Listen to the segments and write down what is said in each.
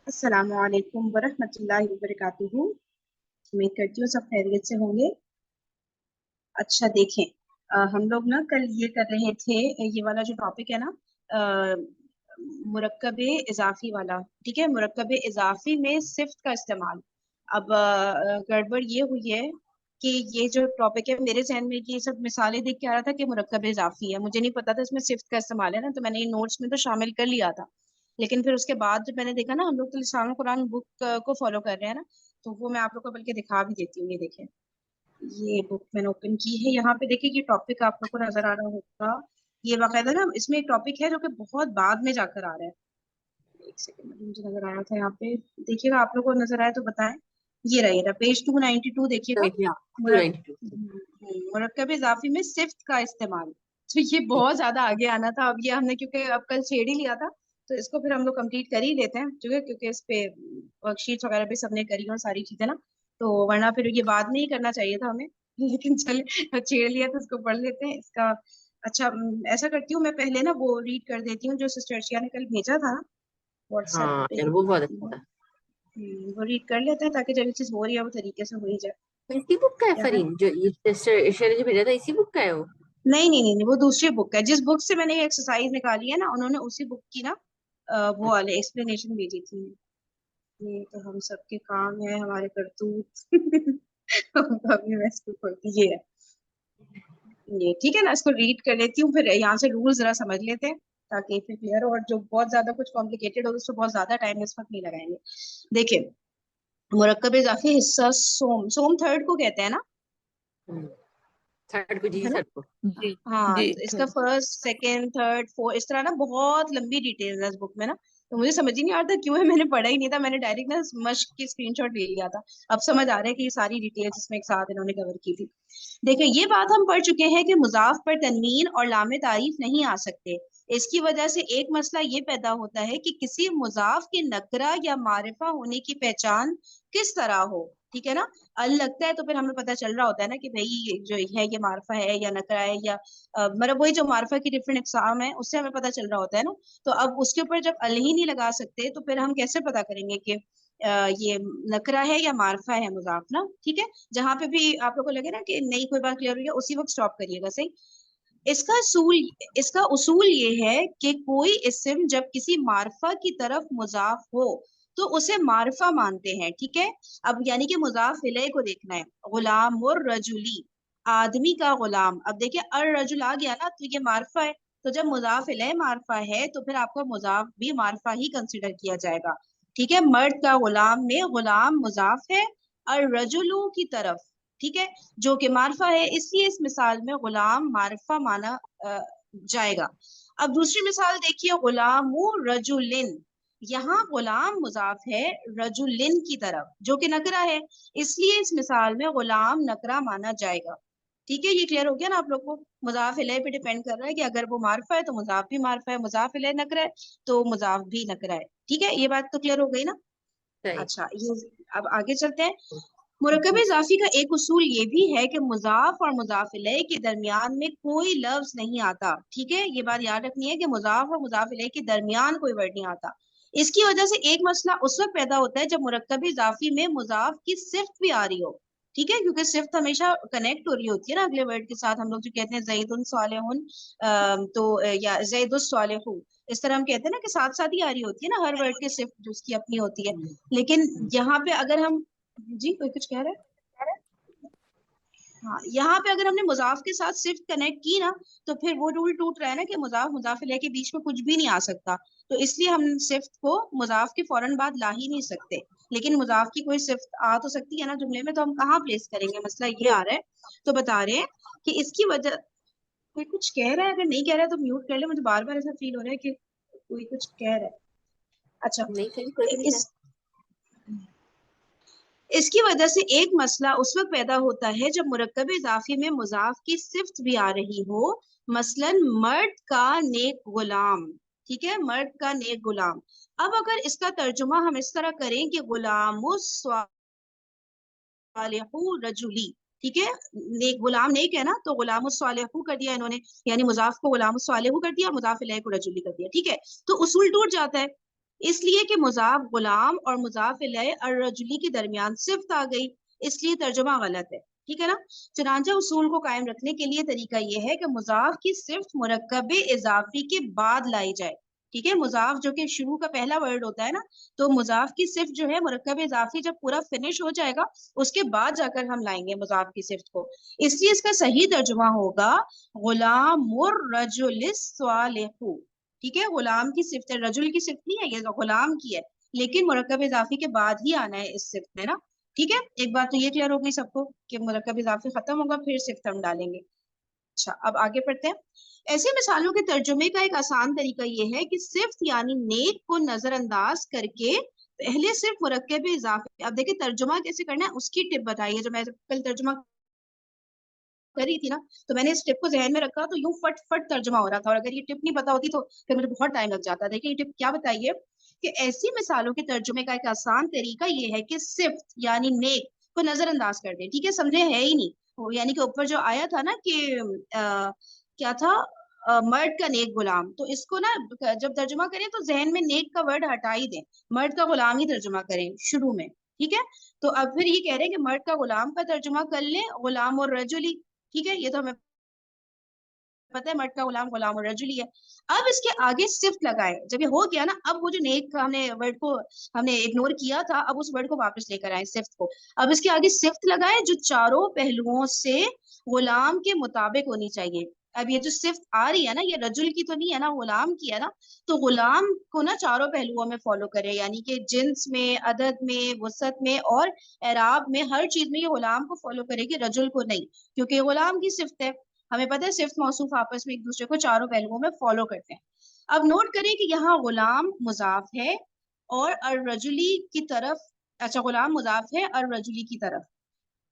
अस्सलामु अलैकुम वरहमतुल्लाहि वबरकातुहू। उम्मीद करती हूँ सब खैरियत से होंगे। अच्छा देखें, हम लोग ना कल ये कर रहे थे, ये वाला जो टॉपिक है ना, मुरक्कबे इजाफी वाला। ठीक है, मुरक्कबे इजाफी में सिफ्त का इस्तेमाल। अब गड़बड़ ये हुई है कि ये जो टॉपिक है मेरे जहन में ये सब मिसालें देख के आ रहा था कि मुरक्कबे इजाफी है, मुझे नहीं पता था इसमें सिफ्त का इस्तेमाल है ना, तो मैंने ये नोट्स में तो शामिल कर लिया था। लेकिन फिर उसके बाद जब मैंने देखा ना, हम लोग तो लिसानुल कुरान बुक को फॉलो कर रहे हैं ना, तो वो मैं आप लोग को बल्कि दिखा भी देती हूँ। ये देखें, ये बुक मैंने ओपन की है। यहाँ पे देखिए, ये टॉपिक आप लोग को नजर आ रहा होगा। ये बाकायदा ना इसमें एक टॉपिक है जो कि बहुत बाद में जाकर आ रहा है। एक सेकंड में, मुझे नजर आया था यहाँ पे। देखिएगा, आप लोग को नजर आया तो बताएं। ये रहा पेज 292, देखिएगा। हाँ, मुरक 292। मुरक्कब इजाफी में सिफ्त का इस्तेमाल। तो ये बहुत ज्यादा आगे आना था। अब ये हमने क्योंकि अब कल छेड़ ही लिया था, तो इसको फिर हम लोग कंप्लीट कर ही लेते हैं, क्योंकि इस पे वर्कशीट्स वगैरह भी सबने करी हो सारी चीजें ना। तो वरना फिर ये बाद में ही करना चाहिए था हमें लेकिन चले, छेड़ लिया तो इसको पढ़ लेते हैं इसका। अच्छा, ऐसा करती हूँ, मैं पहले ना वो रीड कर देती हूँ जो सिस्टर अर्शिया ने कल भेजा था व्हाट्सएप हाँ पे। यार, वो बहुत अच्छा था। वो रीड कर लेते हैं ताकि जब ये चीज हो रही है वो तरीके से हो ही जाए। तो इसी बुक का है क्या है? फरीन, जो ये सिस्टर ईशा ने जो भेजा था, इसी बुक का है वो। नहीं नहीं नहीं नहीं, वो दूसरी बुक है। जिस बुक से मैंने ये एक्सरसाइज निकाली है ना, उन्होंने उसी बुक की ना वो वाले एक्सप्लेनेशन भेजी थी। ये तो हम सबके काम है, हमारे करतूत अभी मैं इसको खोलती, ये है। ये ठीक है ना, इसको रीड कर लेती हूँ, फिर यहाँ से रूल जरा समझ लेते हैं ताकि फिर क्लियर हो। और जो बहुत ज्यादा कुछ कॉम्प्लिकेटेड हो तो उसको बहुत ज्यादा टाइम इस वक्त नहीं लगाएंगे। देखिए, मुरक्कब इजाफी हिस्सा सोम, सोम थर्ड को कहते हैं ना, थर्ड को, जी है ना? थर्ड को। जी हाँ, जी तो इसका थर्ड को। फर्स्ट सेकंड थर्ड फोर्थ इस तरह ना बहुत लंबी डिटेल्स है इस बुक में ना। तो मुझे समझ ही नहीं आ रहा था क्यों है, मैंने पढ़ा ही नहीं था, मैंने डायरेक्ट ना मश्क की स्क्रीनशॉट ले लिया था। अब समझ आ रहा है कि ये सारी डिटेल्स इसमें एक साथ इन्होंने कवर की थी। देखिए, ये बात हम पढ़ चुके हैं कि मुजाफ पर तनवीन और लामे तारीफ नहीं आ सकते। इसकी वजह से एक मसला ये पैदा होता है कि किसी मुजाफ के नकरा या मारिफा होने की पहचान किस तरह हो। ठीक है ना? अल लगता है तो फिर हमें पता चल रहा होता है ना कि भाई ये जो है ये मारिफा है या नकरा है, या मतलब वही जो मारिफा की डिफरेंट इकसाम है उससे हमें पता चल रहा होता है ना। तो अब उसके ऊपर जब अल ही नहीं लगा सकते तो फिर हम कैसे पता करेंगे कि ये नकरा है या मारिफा है मुजाफ ना? ठीक है, जहां पे भी आप लोग को लगे ना कि नई कोई बात क्लियर हुई है, उसी वक्त स्टॉप करिएगा, सही। इसका असूल इसका उसूल ये है कि कोई इस्म जब किसी मारफा की तरफ मुजाफ हो तो उसे मारफा मानते हैं। ठीक है, अब यानी कि मुजाफ इलैह को देखना है। गुलाम और रजुली, आदमी का गुलाम। अब देखिए, अर रजुल आ गया ना, तो ये मारफा है। तो जब मुजाफ इलैह मारफा है तो फिर आपका मुजाफ भी मारफा ही कंसिडर किया जाएगा। ठीक है, मर्द का गुलाम में गुलाम मुजाफ है, अर रजुलू की तरफ। ठीक है, जो कि मारफा है, इसलिए इस मिसाल में गुलाम मारफा माना जाएगा। अब दूसरी मिसाल देखिए, गुलाम रजुलिन। यहाँ गुलाम मुजाफ है रजुलिन की तरफ, जो कि नकरा है, इसलिए इस मिसाल में गुलाम नकरा माना जाएगा। ठीक है, ये क्लियर हो गया ना आप लोग को? मुजाफ इलैह पे डिपेंड कर रहा है कि अगर वो मारफा है तो मुजाफ भी मारफा है, मुजाफ इलैह नकरा है तो मुजाफ भी नकरा है। ठीक है, ये बात तो क्लियर हो गई ना? सही। अच्छा, ये अब आगे चलते हैं। मुरकब इजाफी का एक उसूल ये भी है कि मुजाफ और मुजाफ इलैह के दरमियान में कोई लफ्ज नहीं आता। ठीक है, ये बात याद रखनी है कि मुजाफ और मुजाफ इलैह के दरमियान कोई वर्ड नहीं आता। इसकी वजह से एक मसला उस वक्त पैदा होता है जब मुरकब इजाफी में मुजाफ की सिफ्त भी आ रही हो। ठीक है, क्योंकि सिफ्त हमेशा कनेक्ट हो रही होती है ना अगले वर्ड के साथ। हम लोग जो कहते हैं जैदुन सालिहुन, या जैदुस सालिहु, इस तरह हम कहते हैं ना कि साथ साथ ही आ रही होती है ना हर वर्ड की सिफ्त जो उसकी अपनी होती है। लेकिन यहाँ पे अगर हम, जी कोई कुछ कह रहा है? हाँ, यहाँ पे अगर हमने मुजाफ के साथ सिर्फ कनेक्ट की ना, तो फिर वो रूल टूट रहा है ना कि मुजाफ मुजाफ इलैह के बीच में कुछ भी नहीं आ सकता। तो इसलिए हम सिर्फ को मुजाफ के फौरन बाद ला ही नहीं सकते। लेकिन मुजाफ की कोई सिर्फ आ तो सकती है ना जुमले में, तो हम कहाँ प्लेस करेंगे, मसला ये आ रहा है। तो बता रहे हैं कि इसकी वजह, कोई कुछ कह रहा है? अगर नहीं कह रहा है तो म्यूट कर ले, मुझे बार बार ऐसा फील हो रहा है कि कोई कुछ कह रहा है। अच्छा, नहीं सही, कोई भी नहीं था। इस इसकी वजह से एक मसला उस वक्त पैदा होता है जब मुरक्कब इजाफी में मुजाफ की सिफ्त भी आ रही हो। मसलन मर्द का नेक गुलाम। ठीक है, मर्द का नेक गुलाम। अब अगर इसका तर्जुमा हम इस तरह करें कि गुलाम सालिहू रजुली। ठीक है, नेक गुलाम नेक है ना, तो गुलाम सालिहू कर दिया इन्होंने, यानी मुजाफ को गुलाम सालिहू कर दिया और मुजाफ इलैह को रजुली कर दिया। ठीक है, तो उसूल टूट जाता है। इसलिए कि मुजाफ गुलाम और मुजाफ इलैहि अर्रजुली के दरमियान सिफ्त आ गई, इसलिए तर्जुमा गलत है। ठीक है ना। चुनांचे उसूल को कायम रखने के लिए तरीका यह है कि मुजाफ की सिफ्त मुरक्कब इजाफी के बाद लाई जाए। ठीक है, मुजाफ जो कि शुरू का पहला वर्ड होता है ना, तो मुजाफ की सिफ्त जो है मुरक्कब इजाफी जब पूरा फिनिश हो जाएगा उसके बाद जाकर हम लाएंगे मुजाफ की सिफ्त को। इसलिए इसका सही तर्जुमा होगा गुलामुर रजुलिस सालिहु। ठीक है, गुलाम की सिफ्त है, रजुल की सिफ्त नहीं है, ये गुलाम की है, लेकिन मुरक्कब इजाफी के बाद ही आना है इस सिफ्त में ना। ठीक है, एक बात तो ये क्लियर हो गई सबको कि मुरक्कब इजाफी खत्म होगा फिर सिफ्त हम डालेंगे। अच्छा, अब आगे पढ़ते हैं। ऐसी मिसालों के तर्जुमे का एक आसान तरीका यह है कि सिफ्त यानी नेक को नजरअंदाज करके पहले सिर्फ मुरक्कब इजाफी, अब देखिए तर्जुमा कैसे करना है उसकी टिप बताइए। जो मैं कल तर्जुमा कर रही थी ना, तो मैंने इस टिप को जहन में रखा तो यूं फट फट तर्जुमा हो रहा था, और अगर ये टिप नहीं पता होती तो फिर मुझे बहुत टाइम लग जाता। देखिए ये टिप क्या बताइए कि ऐसी मिसालों के तर्जुमे का एक आसान तरीका ये है कि सिफ्त यानी नेक को नजरअंदाज कर दे। ठीक है, समझे है ही नहीं वो, यानी कि ऊपर जो आया था ना कि क्या था, मर्द का नेक गुलाम, तो इसको ना जब तर्जुमा करें तो जहन में नेक का वर्ड हटा ही दें, मर्द का गुलाम ही तर्जुमा करें शुरू में। ठीक है, तो अब फिर ये कह रहे हैं कि मर्द का गुलाम का तर्जुमा कर ले गुलाम और रजुली। ठीक है, ये तो हमें पता है, मर्द का गुलाम गुलाम और रजुली है। अब इसके आगे सिफ्त लगाए, जब ये हो गया ना, अब वो जो नेक का हमने वर्ड को हमने इग्नोर किया था, अब उस वर्ड को वापस लेकर आए सिफ्त को। अब इसके आगे सिफ्त लगाए जो चारों पहलुओं से गुलाम के मुताबिक होनी चाहिए। अब ये जो सिफ्त आ रही है ना, ये रजुल की तो नहीं है ना, गुलाम की है ना, तो गुलाम को ना चारों पहलुओं में फॉलो करे, यानी कि जिन्स में, अदद में, वसत में और एराब में, हर चीज में ये गुलाम को फॉलो करेगी, रजुल को नहीं, क्योंकि गुलाम की सिफ्त है। हमें पता है सिफ्त मौसूफ आपस में एक दूसरे को चारों पहलुओं में फॉलो करते हैं। अब नोट करें कि यहाँ गुलाम मुजाफ है और अर्रजुली की तरफ, अच्छा गुलाम मुजाफ है अर्रजुली की तरफ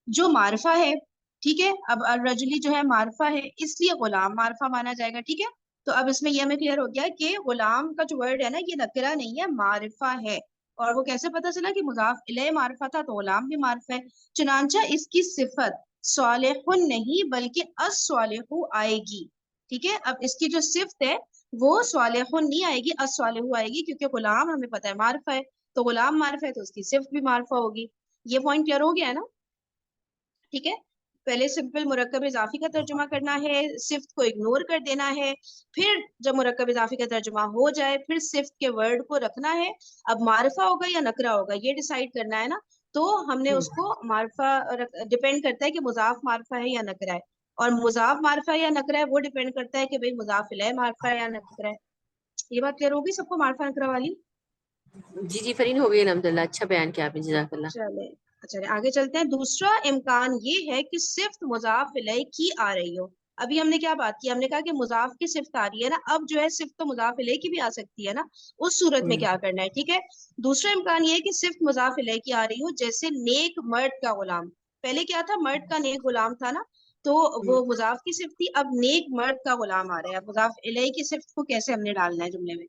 जो मारफा है। ठीक है, अब अर्रजुली जो है मारफा है, इसलिए गुलाम मारफा माना जाएगा। ठीक है, तो अब इसमें यह हमें क्लियर हो गया कि गुलाम का जो वर्ड है ना, ये नकरा नहीं है, मारिफा है। और वो कैसे पता चला कि मुजाफ इलैहि मारिफा था तो गुलाम भी मारिफा है। चुनांचा इसकी सिफत सालिहुन नहीं बल्कि अस्सालिहु आएगी। ठीक है, अब इसकी जो सिफत है वो सालिहुन नहीं आएगी, अस्सालिहु आएगी, क्योंकि गुलाम हमें पता है मारिफा है, तो गुलाम मारिफा है तो उसकी सिफत भी मारिफा होगी। ये पॉइंट क्लियर हो गया है ना। ठीक है, पहले सिंपल मुरक्कब इजाफी का तर्जुमा करना है, सिफ्त को इग्नोर कर देना है, फिर जब मुरक्कब इजाफी का तर्जुमा हो जाए फिर सिफ्त के वर्ड को रखना है। अब मारिफा होगा या नकरा होगा ये डिसाइड करना है ना, तो हमने उसको मारिफा, डिपेंड करता है कि मुजाफ मारिफा है या नकरा है, और मुजाफ मारिफा है या नकरा है वो डिपेंड करता है कि भाई मुजाफ इलैहि मारिफा है या नकरा है। ये बात क्लियर होगी सबको, मारिफा नकरा वाली। जी जी फरीन, हो गई अल्हम्दुलिल्लाह, अच्छा बयान किया आपने, जज़ाकल्लाह। चले, चले आगे चलते हैं। दूसरा इम्कान ये है कि सिर्फ मुजाफ इलैहि की आ रही हो। अभी हमने क्या बात की, हमने कहा कि मुजाफ की सिफ्त आ रही है ना, अब जो है सिर्फ तो मुजाफ इलैहि की भी आ सकती है ना, उस सूरत में हम्म क्या करना है। ठीक है, दूसरा इम्कान ये है कि सिर्फ मुजाफ इलैहि की आ रही हो, जैसे नेक मर्द का गुलाम। पहले क्या था, मर्द का नेक गुलाम था ना, तो हम्म वो मुजाफ की सिफ्त थी, अब नेक मर्द का गुलाम आ रहा है। अब मुजाफ इलैहि की सिफ्त को कैसे हमने डालना है जुमले में,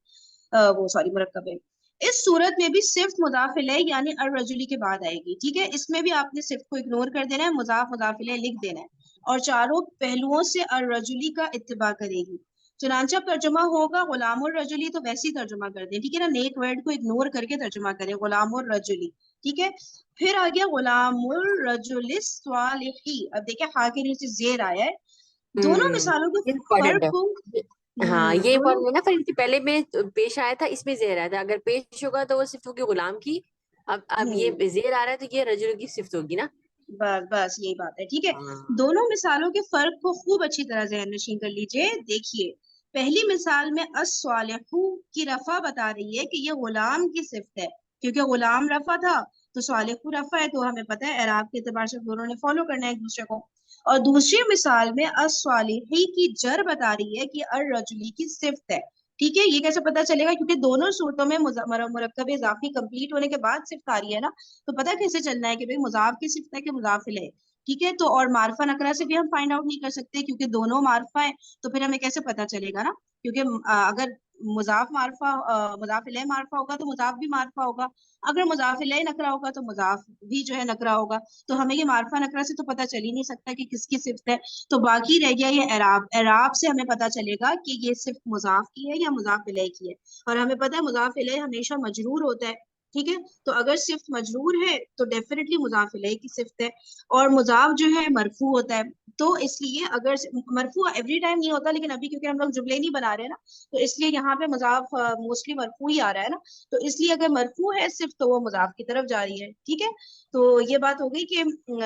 वो सॉरी मुरक्कब में। इस सूरत में भी सिर्फ मुजाफ इलैहि यानी अर्रजुली के बाद आएगी। ठीक है, इसमें भी आपने सिर्फ को इग्नोर कर देना है, मुजाफ मुजाफ इलैहि लिख देना है, और चारों पहलुओं से अर्रजुली का इत्तिबा करेगी। चुनांचा तर्जुमा होगा गुलामुर रजुली, तो वैसे ही तर्जुमा कर दे। ठीक है ना, नेक वर्ड को इग्नोर करके तर्जुमा करें गुलामुर रजुली। ठीक है, फिर आ गया गुलामुर रजुलिस स्वालिही। अब देखिए हा के नीचे जेर आया है, दोनों मिसालों के ये इम्पोर्टेंट फर्क है। को, हाँ ये दोनों, इम्पोर्टेंट है ना फरीन, कि पहले में पेश आया था, इसमें जेर आया था, अगर पेश होगा तो वो सिर्फ होगी गुलाम की। अब ये हम्म, जेर आ रहा है तो ये रजुल की सिफ्त होगी ना। बस बस यही बात है। ठीक है, हाँ। दोनों मिसालों के फर्क को खूब अच्छी तरह जहन नशीन कर लीजिए। देखिए, पहली मिसाल में अस्वालिहु की रफा बता रही है कि ये गुलाम की सिफ्त है, क्योंकि गुलाम रफा था तो स्वालिहु रफा है, तो हमें पता है एराब के एतबार से दोनों ने फॉलो करना है एक दूसरे को। और दूसरी मिसाल में अस्वालिही की जर बता रही है कि अर रजुली की सिफ्त है। ठीक है, ये कैसे पता चलेगा, क्योंकि दोनों सूरतों में मुरक्कब इजाफी कंप्लीट होने के बाद सिफ्त आ रही है ना, तो पता कैसे चलना है कि भाई मुजाफ की सिफ्त है कि मुजाफ इलैहि। ठीक है, तो और मारफा नकरा से भी हम फाइंड आउट नहीं कर सकते क्योंकि दोनों मारफा है, तो फिर हमें कैसे पता चलेगा ना, क्योंकि अगर मुजाफ मारफा मुजाफ इलैह मारफा होगा तो मुजाफ भी मारफा होगा। अगर मुजाफ इलैह नकरा होगा तो मुजाफ भी जो है नकरा होगा। तो हमें ये मारफा नकरा से तो पता चल ही नहीं सकता कि किसकी सिफ्त है। तो बाकी रह गया ये एराब। एराब से हमें पता चलेगा कि ये सिर्फ मुजाफ की है या मुजाफ इलैह की है। और हमें पता है मुजाफ इलैह हमेशा मजरूर होता है। ठीक है, तो अगर सिफ्त मजरूर है तो डेफिनेटली मुजाफ इलैह की सिफ्त है। और मुजाफ जो है मरफू होता है। तो इसलिए अगर मरफू एवरी टाइम नहीं होता, लेकिन अभी क्योंकि हम लोग जुमले नहीं बना रहे ना, तो इसलिए यहाँ पे मुजाफ मोस्टली मरफू ही आ रहा है ना। तो इसलिए अगर मरफू है सिर्फ तो वो मुजाफ की तरफ जा रही है। ठीक है, तो ये बात हो गई कि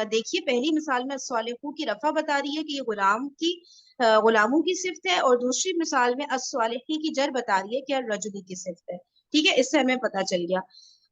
देखिए पहली मिसाल में अस्वालिहू की रफा बता रही है कि ये गुलाम की गुलामों की सिफ्त है, और दूसरी मिसाल में अस्वालिही की जर बता रही है कि रजुली की सिफ्त है। ठीक है, इससे हमें पता चल गया।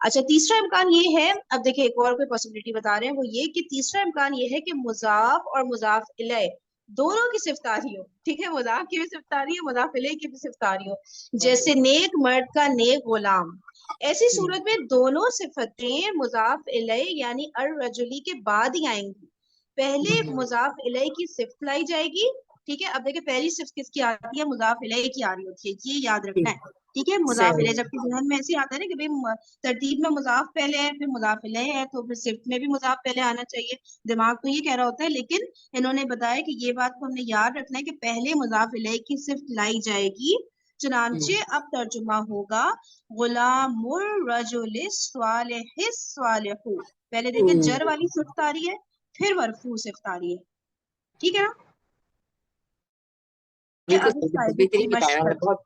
अच्छा, तीसरा इम्कान ये है, अब देखिए एक और कोई पॉसिबिलिटी बता रहे हैं, वो ये कि तीसरा इम्कान ये है कि मुजाफ और मुजाफ इलैह दोनों की सिफ्त आ रही हो। ठीक है, मुजाफ की भी सिफ्त आ रही है, मुजाफ इलैह की भी सिफ्त आ रही हो। जैसे नेक मर्द का नेक गुलाम। ऐसी सूरत में दोनों सिफतें मुजाफ इलैह यानी अर रजुली के बाद ही आएंगी। पहले मुजाफ इलैह की सिफ्त लाई जाएगी। ठीक है, अब देखिए पहली सिफ्त किसकी आती है, मुजाफ इलैह की आ रही होती है, ये याद रखना है। ठीक है, मुजाफ सही। इलैह जबकि ज़हन में ऐसे ही आता है ना कि भाई तरतीब में मुजाफ पहले है फिर मुजाफ इलैह है, तो फिर सिफ्त में भी मुजाफ पहले आना चाहिए। दिमाग तो ये कह रहा होता है, लेकिन इन्होंने बताया कि ये बात को हमने याद रखना है कि पहले मुजाफ इलैह की सिफ्त लाई जाएगी। चुनांचे अब तर्जुमा होगा गुलामुर रजुलिस स्वालिहिस स्वालिहू। पहले देखिए जर वाली सिफ्त आ रही है, फिर मरफू सिफ्त आ रही है। ठीक है ना? बिल्कुल अब इस सही, बिल्कुल कायदे की बेहतरीन बताया मशक है करते बहुत।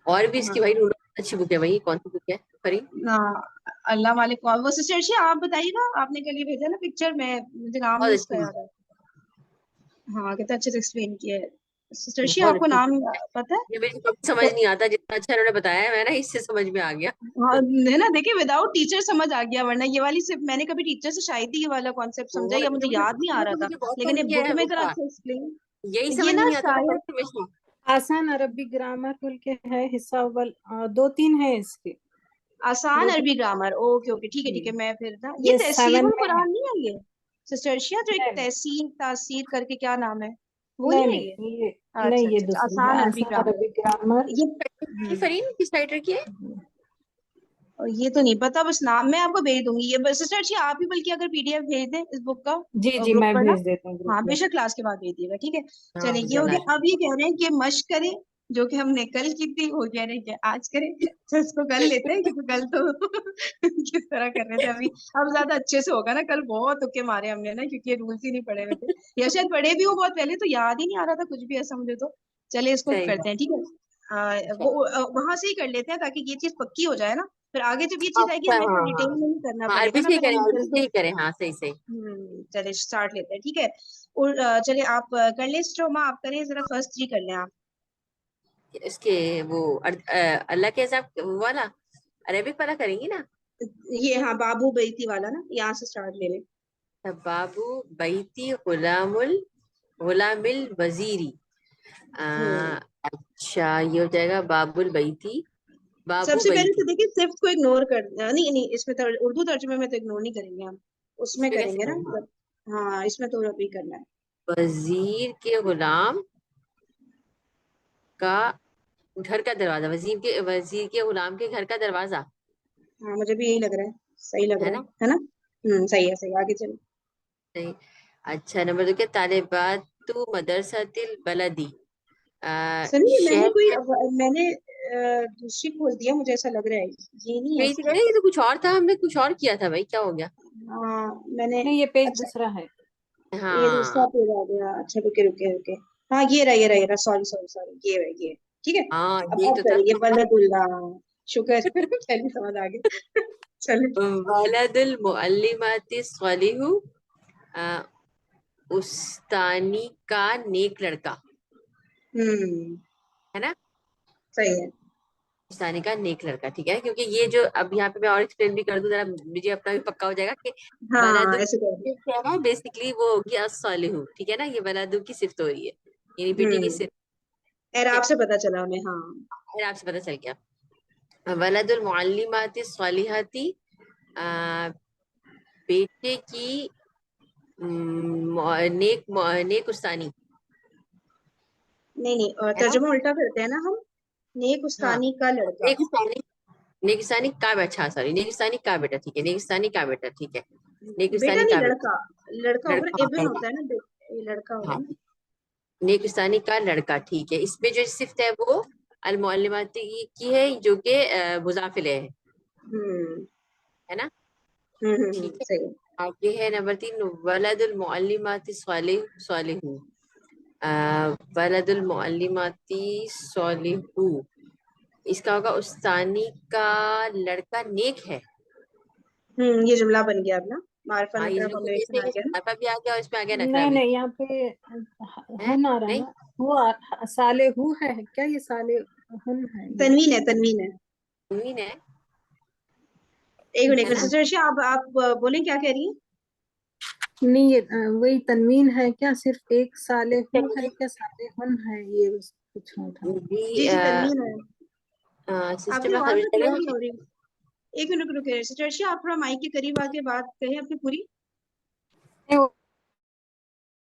और भी हैं। इसकी भाई ढूंढो, अच्छी बुक है भाई, कौन सी बुक है फरी? हाँ, अल्लाह मालिक कौन वो सिस्टर जी, आप बताइएगा, आपने कल ये भेजा ना पिक्चर में, मुझे नाम बहुत नहीं अच्छी उसका बुक याद है। हाँ, कितना अच्छे से एक्सप्लेन किया है सिस्टर है, जी, बहुत आपको अच्छी नाम बुक। पता है? ये मेरी कभी समझ तो नहीं आता, जितना अच्छा इन्होंने बताया है, मैं ना इससे समझ में आ गया। हाँ, है ना, देखिए विदाउट टीचर समझ आ गया, वरना ये वाली सिर्फ मैंने कभी टीचर से शायद ही ये वाला कॉन्सेप्ट समझा, और या ये मुझे मुझे याद नहीं आ ये रहा तो था। मुझे बहुत लेकिन ये पसंद किया बुक है में बुक इतना का। अच्छा एक्सप्लेन। यही ये समझ में ना नहीं आता था शायद फर्स्ट हमेशा। आसान अरबी ग्रामर खुल के है हिस्सा अव्वल, दो तीन है इसके। आसान वो अरबी ग्रामर, ओके ओके, ठीक है ठीक है। हम्म, मैं फिर ना, ये ये तहसीरुल 7 में है। कुरान नहीं है ये सिस्टर अर्शिया, जो एक नहीं तहसीर तासीर करके क्या नाम है, वो नहीं नहीं है नहीं ये? ये नहीं, अच्छा ये अच्छा अच्छा, दूसरी है आसान अरबी आसान ग्रामर। अरबी ग्रामर। ये की फरीन किस राइटर की है? और ये तो नहीं पता, बस नाम मैं आपको भेज दूंगी। ये सिस्टर जी आप ही बल्कि अगर पीडीएफ भेज दें इस बुक का जी जी, ग्रुप मैं पर ना। भेज देता हूँ ग्रुप हाँ, में। बेशक क्लास के बाद भेज दिएगा, ठीक है। हाँ चलिए, ये हो जला गया। अब ये कह रहे हैं कि मश्क करें, जो कि हमने कल की थी, वो कह रहे हैं कि आज करें। तो इसको कल लेते हैं, क्योंकि कल तो किस तरह कर रहे थे अभी। अब ज्यादा अच्छे से होगा ना, कल बहुत तुक्के मारे हमने ना, क्योंकि ये रूल्स ही नहीं पढ़े हुए थे, या शायद पढ़े भी हो बहुत पहले, तो याद ही नहीं आ रहा था कुछ भी ऐसा मुझे तो। चलिए इसको सही करते बात। हैं, ठीक है। वो वहां से ही कर लेते हैं, ताकि ये चीज पक्की हो जाए ना। फिर आगे जब ये चीज आएगी अच्छा हमें हाँ इतना हाँ डिटेल में नहीं करना हाँ, पड़ेगा अरबी ना, से ही फिर करें, हम अरबी से जल्दी। ही करें, हाँ सही सही। चलिए स्टार्ट लेते हैं, ठीक है। और चलिए आप कर लें स्ट्रोमा, आप करें जरा, फर्स्ट थ्री कर लें आप। इसके वो अल्लाह के हिसाब वो वाला अरेबिक वाला करेंगी ना? ये हाँ, बाबू बेईती वाला ना, यहाँ से स्टार्ट ले लें। बाबू बैती गुलामिल वजीरी। आ, हम्म अच्छा ये हो जाएगा बाबुल बैती, बाबू सबसे पहले तो बैती। देखिए सिफ्त को इग्नोर कर, नहीं नहीं, इसमें उर्दू तर्जुमे में तो इग्नोर नहीं करेंगे हम, उसमें इसमें कैसे करेंगे ना करेंगे? मतलब। हाँ, इसमें तो अभी करना है। वजीर के गुलाम का घर का दरवाजा, वजीर के गुलाम के घर का दरवाजा। हाँ, मुझे भी यही लग रहा है, सही लग है रहा ना? है ना। सही है, सही, आगे चलो। सही। अच्छा नंबर 2 क्या, तालिबात तू मदरसातिल बलदी, सुनिए, मैंने शहर कोई के। मैंने दूसरी खोल दिया, मुझे ऐसा लग रहा है ये नहीं है पेज इसकी। गए, ये तो कुछ और था, हमने कुछ और किया था भाई, क्या हो गया? हाँ, मैंने। नहीं, ये पेज अच्छा, दूसरा है। ये दूसरा हाँ पेज आ गया, अच्छा रुके रुके रुके। हाँ, ये रहा, सॉरी सॉरी सॉरी, ये है ये है। ठीक है। हाँ यही अब तो था। करिए बलदुल्लाह। शुक्र चलिए, समझ आ गया। चलिए। वलदुल मुअल्लिमाति स्वालिहु, अ, उस्तानी का नेक लड़का। हम्म है ना? सही है। उस्तानी का नेक लड़का, ठीक है, क्योंकि ये जो अब यहाँ पे मैं और एक्सप्लेन भी कर दूं जरा, मुझे अपना भी पक्का हो जाएगा कि हाँ, वलदुल ऐसे कर। क्या है, बेसिकली वो हो गया सालिहु, ठीक है ना, ये वलदु की सिफ्त हो रही है, यानी बेटी की सिफ्त। एराब ठीक से पता चला हमें, हाँ। है, आपसे पता चल गया। वलदुल मुअल्लिमाति स्वालिहाती, आ, बेटे की नेक उस्तानी। नहीं नहीं, है ना? तर्जुमा उल्टा करते हैं ना हम। नेक हाँ, उस्तानी का लड़का। नेकिस्तानी, नेकिस्तानी का बेटा, सॉरी, नेकिस्तानी का बेटा, ठीक है, नेकिस्तानी का बेटा, ठीक है, बेटा नेकिस्तानी नहीं, का बेटा, लड़का। लड़का होगा ना, लड़का, इब्न लड़का, होता है ना, ये लड़का होगा हाँ, ना। नेकिस्तानी का लड़का, ठीक है। इसमें जो सिफ्त है वो अल मुअल्लिमाती की है, जो कि मुजाफ इलैह है ना, ठीक है। सही है। आगे है नंबर 3, वलदुल मुअल्लिमाती सालिह सालिहू, वलदुल मुअल्लिमाती सालिहू, इसका होगा उस्तानी का लड़का नेक है। ये जुमला बन गया अब ना, मारिफा हाँ, ये नकरा जो तो कॉम्बिनेशन आ जैसे गया ना। भी आ गया और इसमें आ गया नखरा नहीं भी नहीं, यहाँ पे है, हुन आ रहा है नहीं, ना। वो साले हु है क्या? ये साले हुन है ये। तनवीन है, तनवीन है। तन्वीन है, एक मिनट, एक है मिनट ना। सिस्टर अर्शिया, आप बोलें क्या कह रही हैं। नहीं, ये वही तनवीन है क्या? सिर्फ एक साले हु है तन्वीन क्या? साले हुन है ये बस पूछना था। भी जी जी, तनवीन है। सिस्टम आपकी में आवाज खबर ना चले क्लियर नहीं मुझे। हो रही। एक मिनट रुके सिस्टर अर्शिया, आप थोड़ा माइक के करीब आके बात कहें अपनी पूरी। नहीं,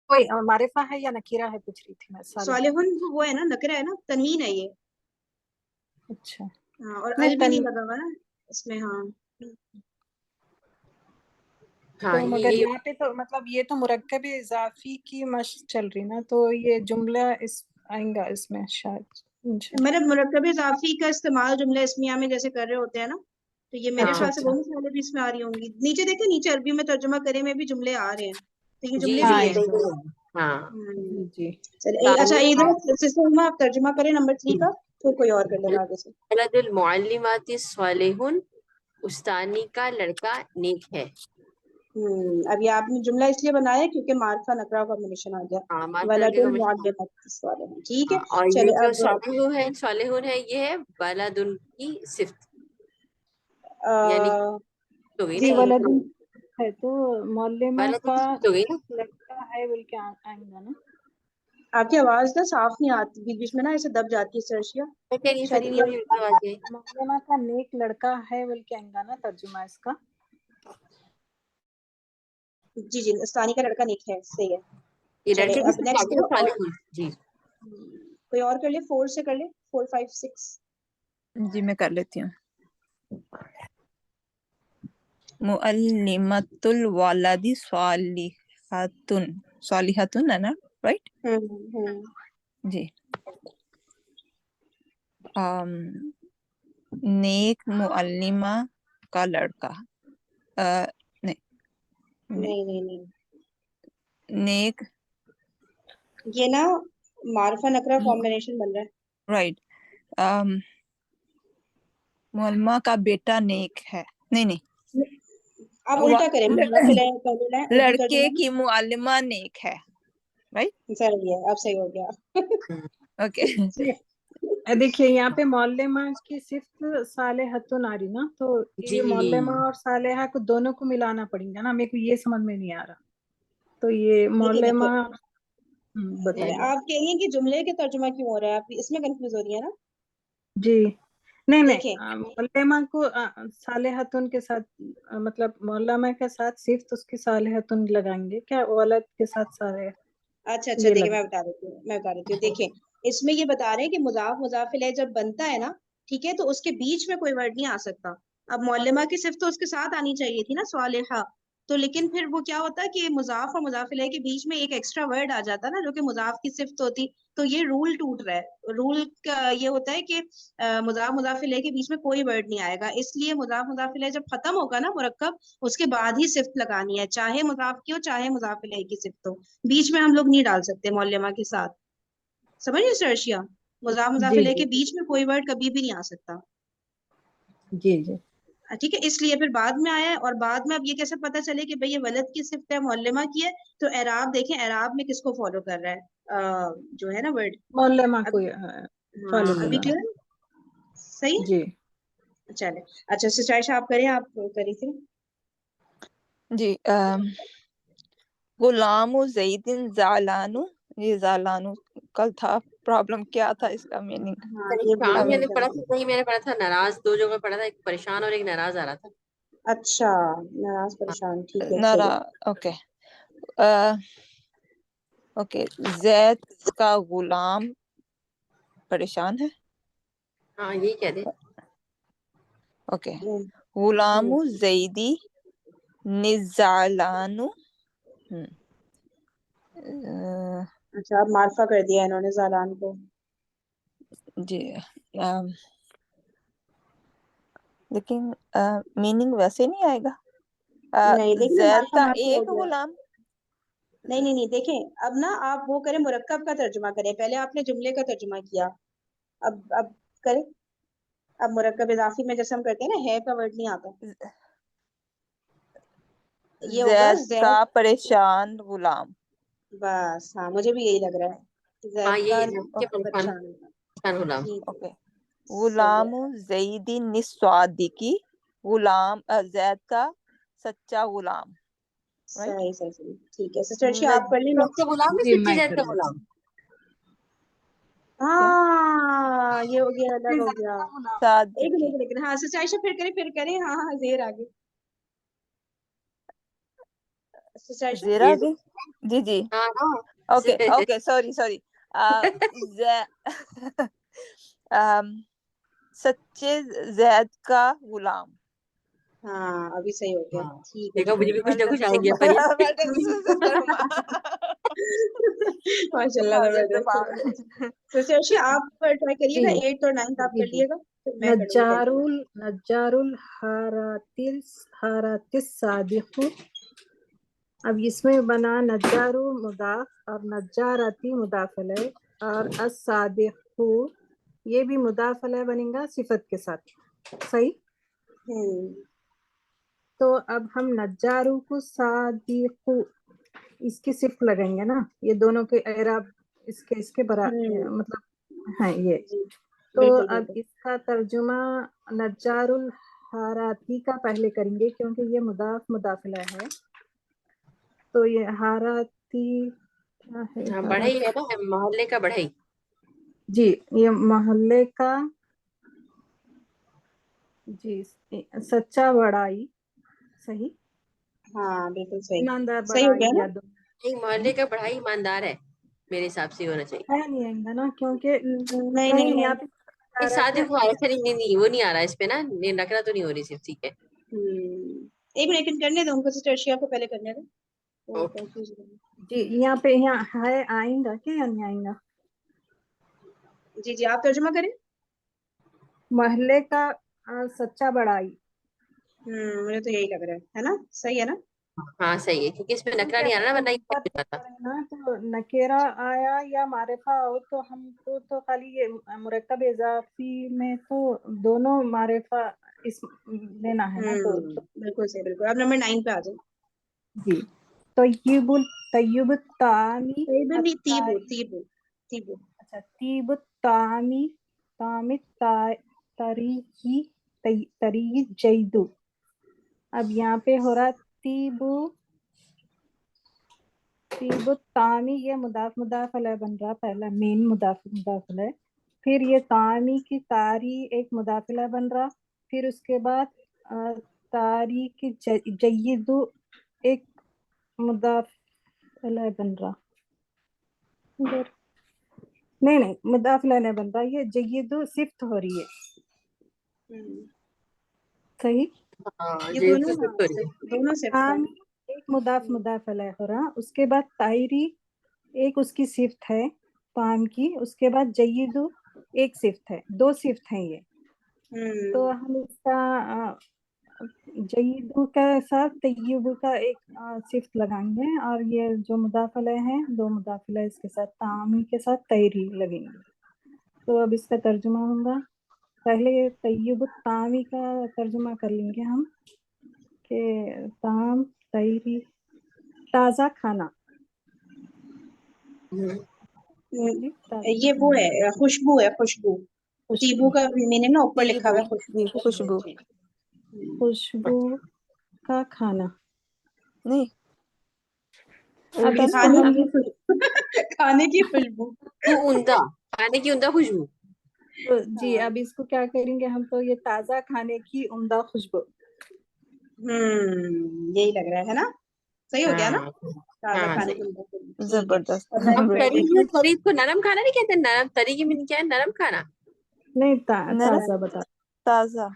वही मारिफा है या नकीरा है पूछ रही थी मैं, साले हुन। सालिहुन वो है ना, नकरा है ना, तनवीन है ये। अच्छा। हाँ, और नहीं अल भी नहीं लगा हुआ ना इसमें। हाँ। हाँ, तो ये मगर यही यहाँ पे तो मतलब ये तो मुरक्कब इजाफी की मशक चल रही ना, तो ये जुमला इस आएगा इसमें शायद, इंशाल्लाह। मतलब मुरक्कब इजाफी का इस्तेमाल जुमला इस्मिया में जैसे कर रहे होते हैं ना, तो ये मेरे अच्छा ख्याल से वो अच्छा। मिसालें भी इसमें आ रही होंगी। नीचे देखे, नीचे अरबी में तर्जुमा करे में भी जुमले आ रहे हैं, तो ये जी जुमले जी, भी हाँ ये हैं। सही इधर। है। हाँ, हम्म। जी जी। चलिए अच्छा, सामने इधर सिस्टम में आप तर्जुमा करें नंबर 3 का, फिर कोई और कर लेगा आगे से। वलदुल मुअल्लिमाती सालिहुन, उस्तानी का लड़का नेक है। अब ये आपने जुमला इसलिए बनाया है क्योंकि मार्फा नकरा कॉम्बिनेशन आ गया। हाँ, मार्फ लड़के का वलदुल मिशन। मुअल्लिमातिस वाले हैं, ठीक है। हाँ, और ये चलिए जो अब सालिहुन है ये है बलदुन की सिफ्त, यानी आ, हो गई ना जी, ये, वलदुन है तो मौलिमा बलदुन का की सिफ्त हो गई ना। लड़का है बोल के आएगा ना। आपकी आवाज ना साफ नहीं आती, बीच बीच में ना ऐसे दब जाती है सर्शिया। मैं कह रही हूँ, शायद सुनी नहीं ईयर। मुझे बिल्कुल आवाज ये। मौलिमा का नेक लड़का है बोल के आएगा ना तर्जुमा इसका। जी जी, स्थानी का लड़का निक है, सही है। ये चले लड़के की अब सिफ्त आ नेक्स्ट गई ना, सालिहुन जी। कोई और कर ले, 4 से कर ले, 4 5 6। जी मैं कर लेती हूँ। मुअल्लिमतुल वालदी सालिहतुन, सालिहतुन है ना, राइट जी। um, नेक मुअल्लिमा का लड़का, नहीं नहीं, नहीं नहीं नहीं, नेक, ये ना मारिफा नकरा कॉम्बिनेशन बन रहा है। राइट, मुअल्लिमा का बेटा नेक है, नहीं नहीं, आप उल्टा करें, मुजाफिर है पहले लाइन, उर्दू लड़के तर्जुमा में। की मुअल्लिमा नेक है, राइट, सही है, अब सही हो गया। ओके। देखिए यहाँ पे मौलिमा की सिर्फ सालेहतुन आ रही ना, तो जी ये मौलिमा और सालेहा को दोनों को मिलाना पड़ेगा ना, मेरे को ये समझ में नहीं आ रहा। तो ये देखिए मौलिमा देखिए, बताइए आप। आप कह रही हैं कि जुमले के तर्जुमा क्यों हो रहा है, आप इसमें कंफ्यूज हो रही है ना। जी। नहीं नहीं, देखें, मौलिमा को सालेहतुन के साथ मतलब मौलिमा के साथ सिर्फ उसकी सालेहतुन लगाएंगे क्या, औलद के साथ साले अच्छा अच्छा, ये देखिए लगा। मैं बता देती हूँ। देखिए, इसमें ये बता रहे हैं कि मुजाफ मुजाफ इलैह जब बनता है ना, ठीक है, तो उसके बीच में कोई वर्ड नहीं आ सकता। अब मौलिमा की सिर्फ तो उसके साथ आनी चाहिए थी ना, सालिहा। तो लेकिन फिर वो क्या होता है कि मुजाफ और मुजाफ इलैह के बीच में एक एक्स्ट्रा वर्ड आ जाता ना, जो कि मुजाफ की सिर्फ होती। तो ये रूल टूट रहा है। रूल का ये होता है कि मुजाफ मुजाफ इलैह के बीच में कोई वर्ड नहीं आएगा, इसलिए मुजाफ मुजाफ इलैह जब खत्म होगा ना मुरक्कब, उसके बाद ही सिफ्त लगानी है, चाहे मुजाफ की हो चाहे मुजाफ इलैह की सिफ्त हो। बीच में हम लोग नहीं डाल सकते मौलिमा के साथ। समझ रहे सर्शिया, मुजाफ मुजाफ जी इलैह जी के बीच में कोई वर्ड कभी भी नहीं आ सकता। जी जी। ठीक है, इसलिए फिर बाद में आया है। और बाद में अब ये कैसे पता चले कि भाई ये वलद की सिफ्त है, मौलिमा की है। तो एराब देखें, एराब में किसको फॉलो कर रहा है, जो है ना वर्ड। मौलिमा अब को हाँ, फॉलो अभी लगाना। क्लियर, सही जी। है। चले अच्छा सिस्टर आप करें, आप करी थी। जी, गुलामु ज़ैदिन ज़ालानु, ये ज़ालानु कल था, प्रॉब्लम क्या था इसका मीनिंग? हाँ, ये परेशान बोल अब रहे मैंने थे पढ़ा आप। था, कहीं मैंने पढ़ा था नाराज, दो जगह पढ़ा था, एक परेशान और एक नाराज आ रहा था। अच्छा, नाराज हाँ, परेशान, ठीक है नारा, चलिए। ओके, ओके, जैद का गुलाम परेशान है, हाँ यही कह दे। ओके। गुलामु हम्म, जैदी निज़ालानु। अ, अच्छा अब मार्फा कर दिया इन्होंने जालान को। जी। लेकिन मीनिंग वैसे नहीं आएगा। नहीं देखना, जैद मार्फा का मार्फा हो एक गया। गुलाम। नहीं नहीं नहीं, देखें अब ना आप वो करें, मुरक्कब का तर्जुमा करें, पहले आपने जुमले का तर्जुमा किया। अब करें। अब मुरक्कब इजाफी में जैसे हम करते हैं ना, है का वर्ड नहीं आता, ये होगा जैद का जैद। परेशान गुलाम। बस हाँ, मुझे भी यही लग रहा है कि हाँ जैद का यही के परेशान परेशान होना। परेशान गुलाम। ठीक है, ओके। सही है। गुलामु जैदी निस्वादिकी। गुलाम जैद का सच्चा गुलाम। राइट। सही सही सही, ठीक है सिस्टर, अच्छी आप कर ली सच्चे नेक्स्ट। गुलाम जी में सच्चे मैं जैद कर का लेती गुलाम। हूँ। क्या हाँ ये हो गया, अलग हो गया। एक सादिकी। मिनट, लेकिन हाँ सिस्टर आयशा फिर करें, हाँ हाँ जेर आगे। सिस्टर आयशा। जीरा भी। जी जी। हाँ हाँ। Okay okay, sorry sorry. Um, सच्चे जैद का गुलाम। हाँ अभी सही हो गया, हाँ ठीक है देखो, ठीक है। मुझे भी कुछ वेल ना डन कुछ आइडिया पर ये। Well done sister Huma. माशाल्लाह जबरदस्त। सिस्टर अर्शी आप ट्राई जी करिएगा, 8th और 9th आप जी कर जी। लिएगा, फिर मैं कर लूंगी 10th। नज्जारुल हारातिस सादिकु। अब इसमें बना नज्जारु मुदाफ और नज्जारती मुदाफ अलैह और अस्सादिकु ये भी मुदाफ अलैह बनेगा सिफत के साथ। सही। हम्म तो अब हम नज्जारू को सादिकु इसकी सिर्फ लगाएंगे ना, ये दोनों के एराब इसके हम्म, मतलब है ये। जी तो बिल्कुल अब बिल्कुल। इसका तर्जुमा नज्जारुल हाराती का पहले करेंगे क्योंकि ये मुदाफ मुदाफिला है। तो ये हाराती क्या है, हाँ बढ़ई हाराती। है ना, मोहल्ले का बढ़ई। जी, ये मोहल्ले का। जी, सच्चा बड़ाई। सही। हाँ बिल्कुल सही। ईमानदार सही हो गया बड़ाई ना। या दो नहीं, मोहल्ले का बढ़ई ईमानदार है, मेरे हिसाब से होना चाहिए। है नहीं आएगा ना क्योंकि नहीं नहीं नहीं नहीं। यहाँ पे नहीं आ रहा शादी था। को ऐसा नहीं, नहीं नहीं वो नहीं आ रहा इस पे ना, ये नखरा तो नहीं हो रही सिर्फ, ठीक है। एक मिनट करने दो उनको, सिस्टर अर्शी आपको पहले करने दो, वो ओके। कंफ्यूज हो गई। जी, यहाँ पे यहाँ है आएगा क्या या नहीं आएगा। जी जी आप तर्जुमा करें। मोहल्ले का सच्चा बड़ाई। मुझे तो यही लग रहा है ना, सही है ना। हाँ सही है, क्योंकि इसमें हम नखरा क्या नहीं आ रहा ना, करें, वरना ये जब नहीं चेक आता। करें ना तो नकेरा आया या मारिफा हो तो हमको तो खाली ये मुरक्कब इजाफी में तो दोनों मारिफा इस लेना है ना तो बिल्कुल सही, बिल्कुल। अब नंबर 9 पे आ जाओ। जी। तय्युबुल तय्युब तामी तैयब नहीं, तीबू अत्तारी। तीबू तीबू। अच्छा, तीब तामी तामी तरीही तरी जैदु। अब यहाँ पे हो रहा तीबू तीबु तामी, ये मुदाफ मुदाफ अलैह बन रहा, पहला मेन मुदाफ मुदाफ अलैह। फिर ये तामी की तारी एक मुदाफ अलैह बन रहा। फिर उसके बाद तारी की जय्यदु एक मुदाफ अलैह बन रहा। इधर नहीं नहीं, मुदाफ अलैह नहीं बन रहा, ये जय्यदु सिफ्त हो रही है। हम्म, सही। हाँ ये ये दोनों, तो हाँ सिर्फ हो रही है। दोनों सिफ्त है। तामी एक मुदाफ मुदाफ अलैह हो रहा, उसके बाद तायरी एक उसकी सिफ्त है ताम की, उसके बाद जय्यदु एक सिफ्त है, दो सिफ्त हैं ये। तो हम्म हम इसका जय्यदु के साथ तय्युब का एक सिफ्त लगाएंगे और ये जो मुदाफ अलैह है दो मुदाफ अलैह इसके साथ तामी के साथ तैरी लगेंगे। तो अब इसका तर्जुमा होगा, पहले तय्युब तामी का तर्जुमा कर लेंगे हम कि ताम तैरी ताज़ा खाना। हम्म, जी, ताज़ा ये वो खाना है, खुशबू है, खुशबू। तीबू खुशबू। का मीनिंग ना ऊपर लिखा हुआ तीबू है, खुशबू खुशबू खुशबू। जी। खुशबू का खाना। नहीं, अब उल्टा ना। इसको खाने हम की खुशबू खाने की खुशबू। वो उमदा, खाने की उमदा खुशबू। तो जी हाँ। अब इसको क्या करेंगे हम, तो ये ताज़ा खाने की उम्दा खुशबू। यही लग रहा है ना। सही हो गया ना। हाँ ताजा हाँ खाने सही। की खुशबू, ठीक है। जबरदस्त। और मैं हम भी तरी करती जो हूँ। तरी को नरम खाना नहीं कहते, नरम तरी की मीनिंग क्या है, नरम खाना। नहीं नहीं ताज़ा बता। ताज़ा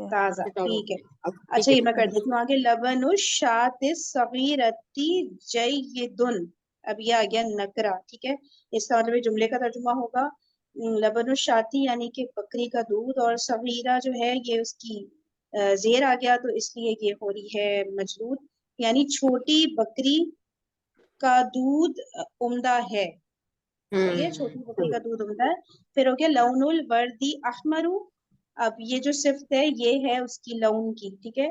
ताज़ा, तो ठीक है। अब अच्छा, ठीक ये है। मैं कर देती हूँ आगे। लबनुश शातिस सगीरती जय्यिदुन। अब ये आ गया नकरा, ठीक है। इसका मतलब जुमले का तर्जुमा होगा लबनुश शाती यानी कि बकरी का दूध, और सगीरा जो है ये उसकी जेर आ गया तो इसलिए ये हो रही है मजरूर, यानी छोटी बकरी का दूध उम्दा है। सही है, छोटी बकरी का दूध उम्दा है। फिर हो गया लौनुल वर्दी अहमरू। अब ये जो सिफ्त है ये है उसकी लौन की, ठीक है।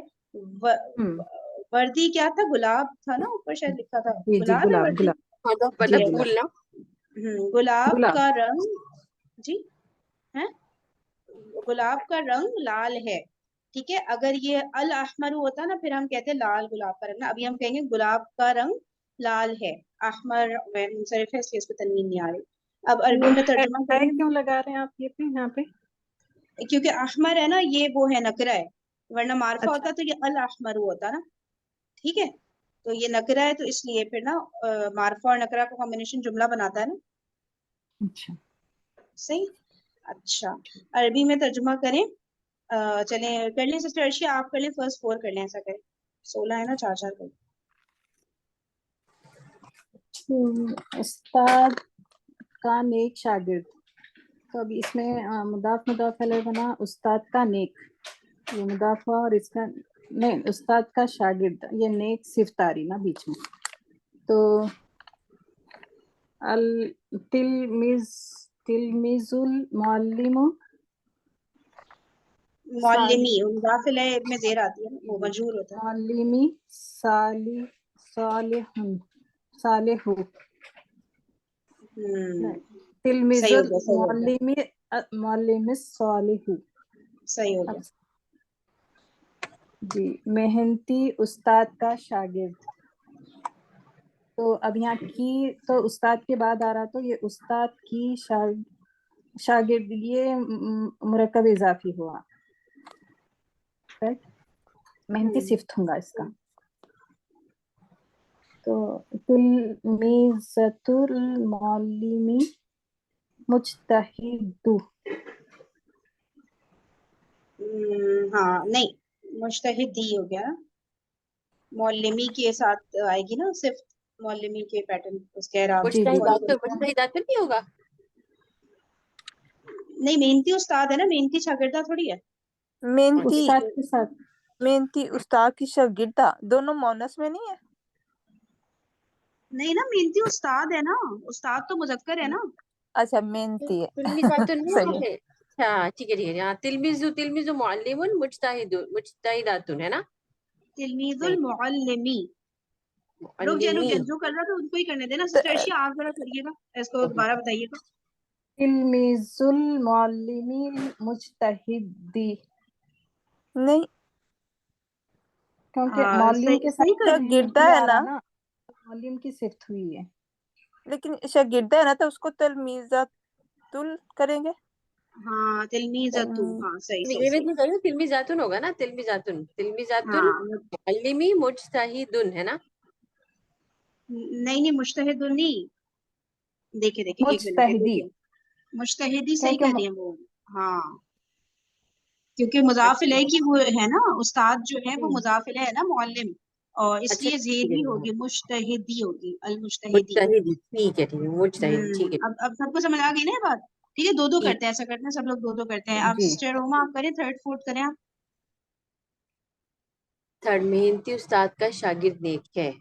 वर्दी क्या था, गुलाब था ना, ऊपर शायद लिखा था जी गुलाब है गुलाब वर्दी। गुलाब हाँ तो जी मतलब गुलाब फूल ना। गुलाब गुलाब का रंग, जी है, गुलाब का रंग लाल है, ठीक है। अगर ये अल अहमर होता ना फिर हम कहते लाल गुलाब का रंग ना, अभी हम कहेंगे गुलाब का रंग लाल है। अहमर मुनसरिफ है इसलिए इस पे तनवीन नहीं आ रही। अब अरबी में तर्जुमा है करें, क्यों लगा रहे हैं आप ये पे यहाँ पे? क्योंकि अहमर है ना ये वो है नकरा है, वरना मारफा अच्छा होता तो ये अल अहमर होता ना, ठीक है। तो ये नकरा है तो इसलिए फिर ना मारफा और नकरा का कॉम्बिनेशन जुमला बनाता है ना। अच्छा। सही। अच्छा, अरबी में तर्जुमा करें। चलें कर लें सिस्टर अर्शिया, आप कर लें, फर्स्ट 4 कर लें, ऐसा करें। 16 है ना, 4 4 कर। उस्ताद का नेक शागिर्द। तो अभी इसमें मुदाफ मुदाफ अलैह बना उस्ताद का नेक, ये मुदाफ हुआ, और इसका नहीं उस्ताद का शागिर्द, ये नेक सिर्फ तारी ना बीच में। तो अल तिलमिजुल मुअल्लिमु मौलिमी मुदाफ अलैह में जेर आती है ना, वो मजहूर होता है। मुअल्लिमी सालिहुन सालिहु सही हो तिलमिजुल गया, सही हो गया, मुअल्लिमी सालिहु। सही हो अब गया। जी मेहनती उस्ताद का शागिर्द। तो अब यहाँ की तो उस्ताद के बाद आ रहा, तो ये उस्ताद की शागिर्द, ये मुरक्कब इजाफी हुआ, राइट। मेहनती सिफ्त होगा इसका। तो तिलमीज़तुल मुअल्लिमी मुज्तहिदु। हाँ नहीं, मुज्तहिदी हो गया ना, मौलिमी के साथ आएगी ना सिर्फ, मौलिमी के पैटर्न उसके एराब जी जी फॉलो जी करेगा। मुजतहिदात नहीं होगा। नहीं, मेहनती उस्ताद है ना, मेहनती शागिर्दा थोड़ी है। मेहनती उस्ताद के साथ मेहनती उस्ताद की शागिर्दा दोनों मोनस में नहीं है। नहीं ना, मेहनती उस्ताद है ना, उस्ताद तो मुजक्कर है ना। अच्छा मेहनती है तिलमिजातुन नहीं सही होगा। अच्छा ठीक है ठीक है। हाँ तिलमिजु मुअल्लिमुन मुज्तहिदातुन है ना। तिलमीजुल नहीं मुअल्लिमी। रुक मुअल्लिमी। जा, जो कर रहा था उनको ही करने देना। तो, सिस्टर अर्शिया आप जरा करिएगा, इसको दोबारा बताइएगा। तिलमीजुल मुअल्लिमी मुज्तहिदी, नहीं क्योंकि हाँ, मौलिम सही के सही साथ कर रहे हैं। शागिर्दा ये है आ रहा ना, ना, मौलिम की सिफ्त हुई है। लेकिन शागिर्दा है ना तो उसको तलमीज़ातुल करेंगे। हाँ, तिलमीजतु, तलमी हाँ सही सही ये भी सही। नहीं करूँ, तिलमिजातुन होगा ना, तिलमिजातुल हाँ, मुअल्लिमी मुज्तहिदुन है ना। नहीं नहीं, मुज्तहिदुन नहीं। देखे देखे, एक मिनट एक मुज्तहिदी, मिनट, मुज्तहिदी सही क्योंकि कर रही है वो। हाँ, क्योंकि मुजाफ अच्छा इलैह की वो है ना, उस्ताद जो है वो हम्म, मुजाफ इलैह है ना, मुअल्लिम, और अच्छा इसलिए ठीक जेर है ही ठीक है। होगी, मुज्तहिदी होगी, अल मुज्तहिदी। मुज्तहिदी ठीक है मुज्तहिदी ठीक है। अब सबको समझ आ गई ना ये बात। ठीक है, दो दो ठीक। करते हैं, ऐसा करते हैं सब लोग, दो दो करते हैं। अब जी सिस्टर रोमा आप करें, थर्ड फोर्थ करें आप। थर्ड मेहनती उस्ताद का शागिर्द नेक है।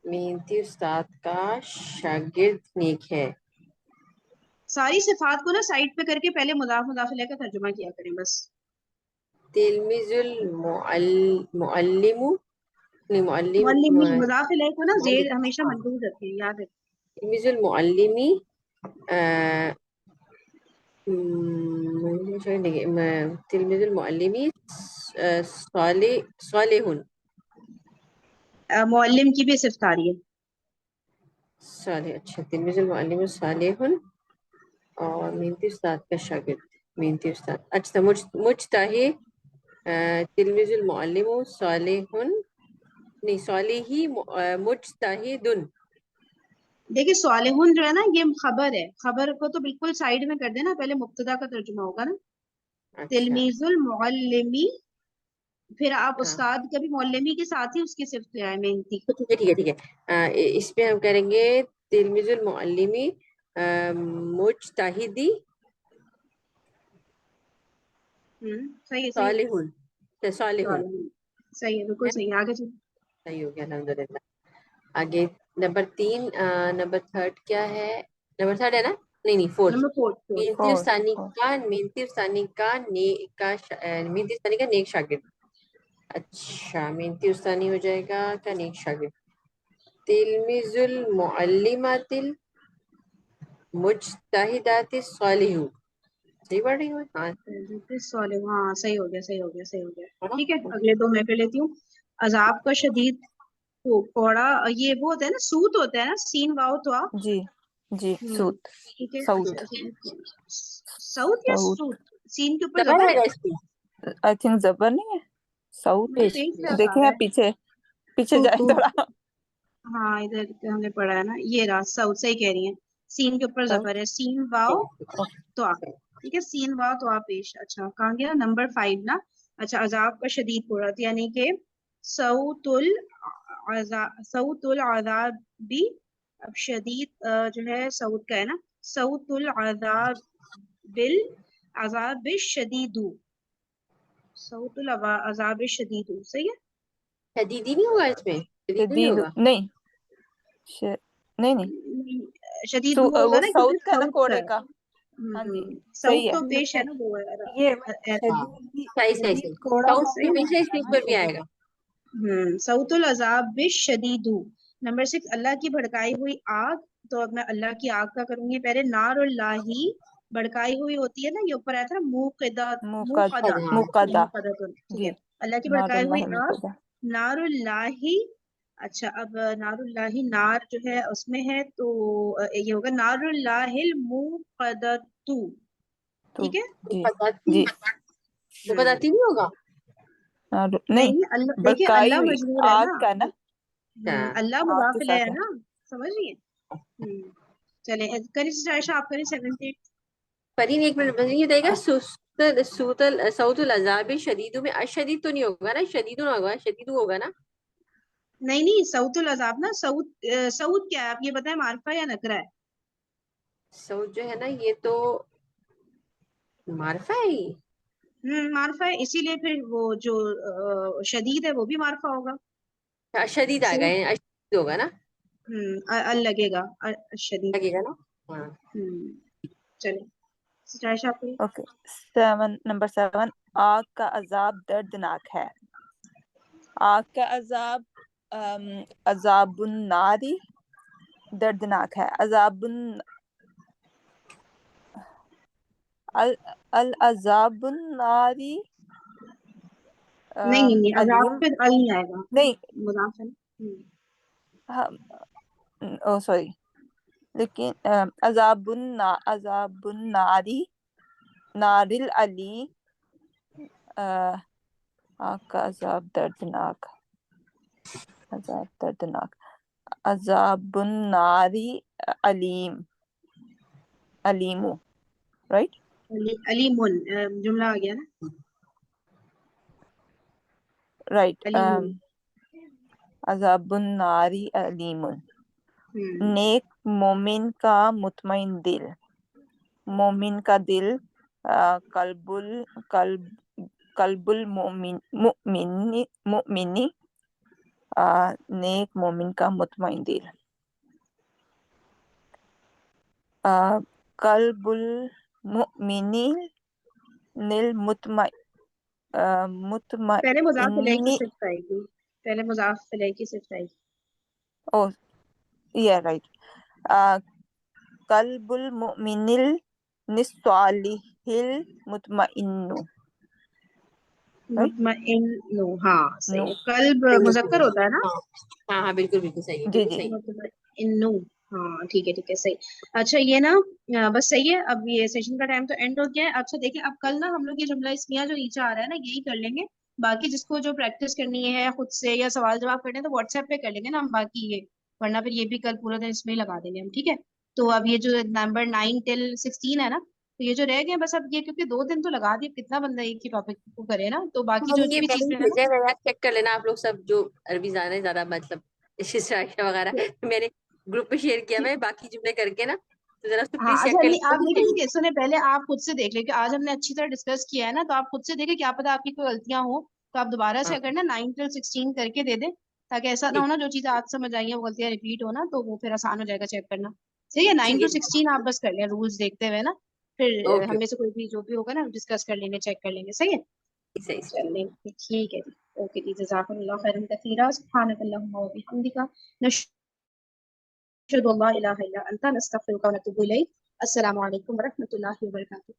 मेहनती उस्ताद का शागिर्द नेक है। सारी सिफात को ना साइड पे करके पहले मुदाफ मुदाफ इलैह का तर्जुमा किया करें बस। तिलमिजुल मुअल्लिमु नहीं मुअल्लिम मुअल्लिमी मुदाफ इलैह को ना जेर हमेशा हाँ मजबूत रखिए, याद है। तिलमिजुल मुअल्लिमी तिलमिजुल मुअल्लिमी सालिहुन। मुअल्लिम की भी सिफ्त आ रही है। साले अच्छा तिलमिजुल मुअल्लिम सालिहुन और मेहनती उस्ताद का शागिर्द। मेहनती उस्ताद अच्छा मुज्तहिद तिलमिजुल मुअल्लिम सालिहुन नहीं सालिही मुज्तहिदुन। देखिए सालिहुन जो है ना ये खबर है, खबर को तो बिल्कुल साइड में कर देना, पहले मुब्तदा का तर्जुमा होगा ना। अच्छा। तिलमीजुल मुअल्लिमी, फिर आप हाँ उस्ताद कभी मुअल्लिमी के साथ ही उसकी सिफ्त ले आए मेहनती। तो ठीक है ठीक है ठीक है। इस पे हम करेंगे तिलमिजुल मुअल्लिमी मुजतहिदी सही है, सही है। सालिहुन। सालिहुन सालिहुन सही है, बिल्कुल है। सही है, आगे चलो। सही हो गया अल्हम्दुलिल्लाह। आगे नंबर 3, नंबर थर्ड क्या है? नंबर थर्ड है ना? नहीं नहीं, फोर्थ। नंबर 4, 4। मेहनती फोर उस्तानी फोर का मेहनती उस्तानी का मेहनती उस्तानी का नेक शागिर्द। अच्छा, मेहनती उस्तानी हो जाएगा क्या नेक शागिर्द? तिलमिजुल मुअल्लिमातिल मुज्तहिदातिस सालिहू। सही पढ़ रही हूँ? हाँ सालिह, हाँ सही हो गया, सही हो गया, सही हो गया। है ना? ठीक है, अगले दो मैं कर लेती हूँ। अजाब का शदीद कोड़ा, ये वो होता है ना, सूत होता है ना, सीन वाव तो आप। जी जी सूत ठीक है। साउथ साउथ या साउथ सूत? सीन के ऊपर जबर जबर है। आएगा इसकी। आई थिंक जबर नहीं है साउथ मुझे पेज पे अब आ देखें रहा आप है। पीछे पीछे तू जाए तू थोड़ा हाँ, इधर हमने पढ़ा है ना, ये रहा साउथ, सही कह रही है। सीन के ऊपर साउथ जबर है, सीन वाव तो आप। ठीक है, सीन वाव तो आप पेश। अच्छा कहाँ गया? नंबर 5 ना। अच्छा, अजाब का शदीद कुर्रत, यानी कि सऊतुल सऊतुल अजाब भी। अब शदीद जो है सऊद का है ना, सऊतुल अजाब बिल अजाब शदीदू, सऊतुल अजाब शदीदू, सही है। शदीदी नहीं होगा इसमें? शदीदी नहीं शदीद होगा? नहीं श, नहीं नहीं शदीद वो वो होगा ना, क्योंकि साउथ का है ना साउथ का कोड़े है। का हाँ जी साउथ सही है तो पेश है नहीं, ना वो ये हाँ शदीद सही सही शदीद सही। कोड़ा साउथ वाला भी नहीं हमेशा आएगा इसके ना, ऊपर भी शदीद। आएगा। सऊतुल अजाब बिशदीदू। नंबर 6, अल्लाह की भड़काई हुई आग। तो अब मैं अल्लाह की आग का करूंगी पहले। नारुल्लाही भड़काई हुई होती है ना, ये ऊपर आया था मुकदा, मुकद मुकदा, हाँ ठीक है, मुकदा मुकदा, ठीक जी है। अल्लाह की भड़काई हुई नारुल्लाह आग, मुकदा नारुल्लाही। अच्छा, अब नारुल्लाही, नार जो है उसमें है तो ये होगा नारुल्लाहिल मुकदतु। तो ठीक है। वो जी बताती, जी वो हम्म बताती नहीं होगा। नहीं नहीं नहीं, अल्लाह देखिए, बरकाई अल्लाह हुई मजबूर है आग ना। का ना अल्लाह आग के मुदाफ इलैह साथ है है ना, समझ रही है। चले करी से आयशा, आप करें 7, 8। फरीन एक मिनट बस, ये देगा सऊतुल अजाबी शदीदू में अशदीद तो नहीं होगा ना? शदीदू ना होगा, शदीदू होगा ना? नहीं नहीं, सऊतुल अजाब ना, सऊद क्या है आप ये बताएं, मार्फा या नकरा है? सऊद जो है ना ये तो मार्फा है ये। मार्फा है, इसीलिए फिर वो जो शदीद है वो भी मार्फा होगा। शदीद आ सऊद। गए, अशदीद होगा ना? अल लगेगा, शदीद। लगेगा ना? हाँ। चले आयशा, आप करें। ओके नंबर 7 आग का अजाब दर्दनाक है आग का अजाब अजाबुन नारी दर्दनाक है अजाबुन अल अल अजाबुन नारी नहीं नहीं नहीं, अजाब अलीम पे अल नहीं आएगा, नहीं मुजाफ है ना। हम ओ सॉरी लेकिन अजाबुन नारी नारिल अली अ, आग का अजाब दर्दनाक अजाब दर्दनाक अजाबुन नारी अलीम अलीमु राइट अलीमुन, जुमला आ गया ना। राइट अलीमुन। अजाबुन नारी अलीमुन हम्म नेक मोमिन का मुतमईन दिल मोमिन का दिल कल्बुल कल्ब कल्बुल मोमिन मुमिनी मुमिनी नेक मोमिन का मुतमईन दिल कल्बुल मुमिनी निल पहले मुजाफ इलैहि की मुतमइन्नी सिफ्त आएगी, पहले मुजाफ इलैहि की सिफ्त आएगी। ओ या राइट कल्बुल मुमिनिल निस्सालिहिल मुतमइन्नु राइट मुतमइन्नु, हाँ नु सही है, कल्ब सही है सही मुजक्कर है। होता है ना। हाँ हाँ हाँ, बिल्कुल बिल्कुल सही है, जी बिल्कुल जी सही है। मुतमइन्नु, हाँ ठीक है सही। अच्छा ये ना, बस सही है, अब ये सेशन का टाइम तो एंड हो गया है। अच्छा देखिए, अब कल ना हम लोग ये जुमला इस्मिया जो नीचे आ रहा है ना, यही कर लेंगे। बाकी जिसको जो प्रैक्टिस करनी है खुद से या सवाल जवाब करने हैं, तो व्हाट्सएप पे कर लेंगे ना हम बाकी ये। वरना फिर ये भी कल पूरा दिन इसमें ही लगा देंगे हम, ठीक है। तो अब ये जो नंबर 9 till 16 है ना, तो ये जो रह गए बस अब ये, क्योंकि 2 दिन तो लगा दिए, कितना बंदा एक ही टॉपिक को करे ना, तो बाकी जो ये भी मैंने चीजें है ना। भेजा है यार, चेक कर लेना आप लोग सब जो अरबी जाना है ज्यादा, मतलब वगैरह मैंने ग्रुप पे शेयर किया हुआ है बाकी जुमले करके ना, तो जरा उसको हाँ प्लीज अच्छा, चेक कर नहीं आप देखिए, लेना। ठीक है, सुने पहले आप खुद से देख लें कि आज हमने अच्छी तरह डिस्कस किया है ना, तो आप खुद से देखें, क्या पता आपकी कोई गलतियां हो, तो आप दोबारा से हाँ अगर ना 9 till 16 करके दे दें, ताकि ऐसा ना हो ठीक ना जो चीजें आज समझ आई हैं वो गलतियां रिपीट हो ना, तो वो फिर आसान हो जाएगा चेक करना। ठीक है, 9 ठीक to है। 16 आप बस कर लें रूल्स देखते हुए ना, फिर ओके हमें से कोई भी जो भी होगा ना डिस्कस कर लेंगे, चेक कर लेंगे, सही है। सही सही। चलें ठीक है जी। ओके जी, जज़ाकुमुल्लाह खैरन कसीरा, सुब्हानकल्लाहुम्मा व बिहम्दिका, नशहदु अल्ला इलाहा इल्ला अंता, नस्तगफिरुका व नतूबु इलैक। अस्सलामु अलैकुम व रहमतुल्लाहि व बरकातुहू।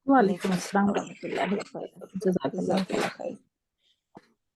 वालेकुम अस्सलाम व रहमतुल्लाहि व बरकातहू। जज़ाकल्लाह खैर। जज़ाकल्लाह खैर।